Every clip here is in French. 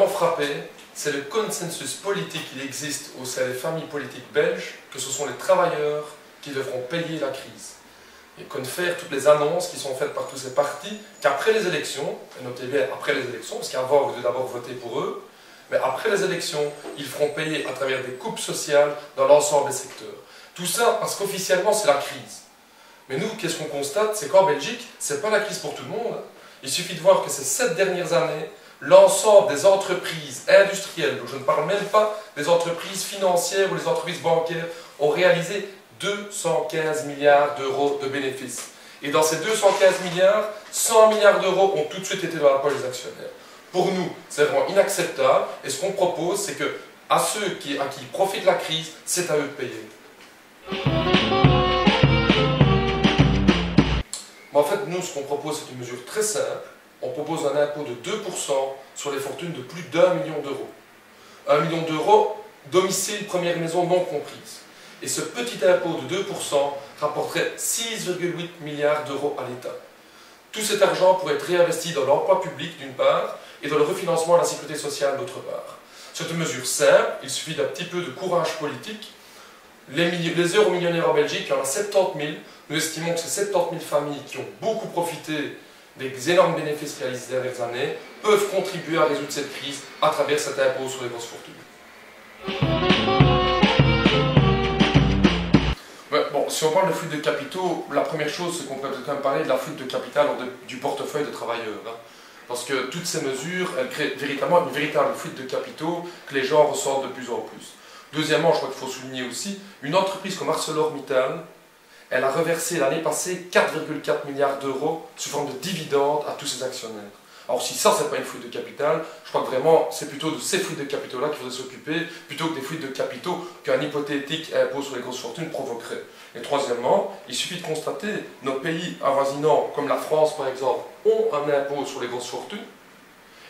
frappé, c'est le consensus politique qui existe au sein des familles politiques belges, que ce sont les travailleurs qui devront payer la crise. Et confère toutes les annonces qui sont faites par tous ces partis, qu'après les élections, et notez bien après les élections, parce qu'avant vous devez d'abord voter pour eux, mais après les élections, ils feront payer à travers des coupes sociales dans l'ensemble des secteurs. Tout ça parce qu'officiellement c'est la crise. Mais nous, qu'est-ce qu'on constate? C'est qu'en Belgique, ce n'est pas la crise pour tout le monde. Il suffit de voir que ces 7 dernières années, l'ensemble des entreprises industrielles, je ne parle même pas des entreprises financières ou des entreprises bancaires, ont réalisé 215 milliards d'euros de bénéfices. Et dans ces 215 milliards, 100 milliards d'euros ont tout de suite été dans la poche des actionnaires. Pour nous, c'est vraiment inacceptable. Et ce qu'on propose, c'est que à ceux à qui profite la crise, c'est à eux de payer. Mais en fait, nous, ce qu'on propose, c'est une mesure très simple. On propose un impôt de 2% sur les fortunes de plus d'1 million d'euros. 1 million d'euros, domicile, première maison non comprise. Et ce petit impôt de 2% rapporterait 6,8 milliards d'euros à l'État. Tout cet argent pourrait être réinvesti dans l'emploi public d'une part et dans le refinancement de la sécurité sociale d'autre part. C'est une mesure simple, il suffit d'un petit peu de courage politique. Les euro-millionnaires en Belgique, il y en a 70 000. Nous estimons que ces 70 000 familles qui ont beaucoup profité des énormes bénéfices réalisés ces dernières années peuvent contribuer à résoudre cette crise à travers cet impôt sur les grosses fortunes. Bon, si on parle de fuite de capitaux, la première chose, c'est qu'on peut quand même parler de la fuite de capital du portefeuille de travailleurs. Parce que toutes ces mesures, elles créent véritablement une véritable fuite de capitaux que les gens ressentent de plus en plus. Deuxièmement, je crois qu'il faut souligner aussi, une entreprise comme ArcelorMittal, elle a reversé l'année passée 4,4 milliards d'euros sous forme de dividendes à tous ses actionnaires. Alors si ça, c'est pas une fuite de capital, je crois que vraiment, c'est plutôt de ces fuites de capitaux-là qu'il faudrait s'occuper, plutôt que des fuites de capitaux qu'un hypothétique impôt sur les grosses fortunes provoquerait. Et troisièmement, il suffit de constater, nos pays avoisinants, comme la France par exemple, ont un impôt sur les grosses fortunes,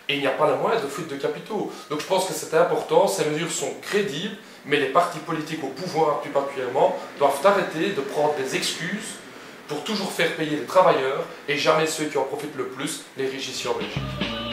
et il n'y a pas la moindre de fuite de capitaux. Donc je pense que c'est important, ces mesures sont crédibles, mais les partis politiques au pouvoir plus particulièrement doivent arrêter de prendre des excuses pour toujours faire payer les travailleurs et jamais ceux qui en profitent le plus, les riches ici en Belgique.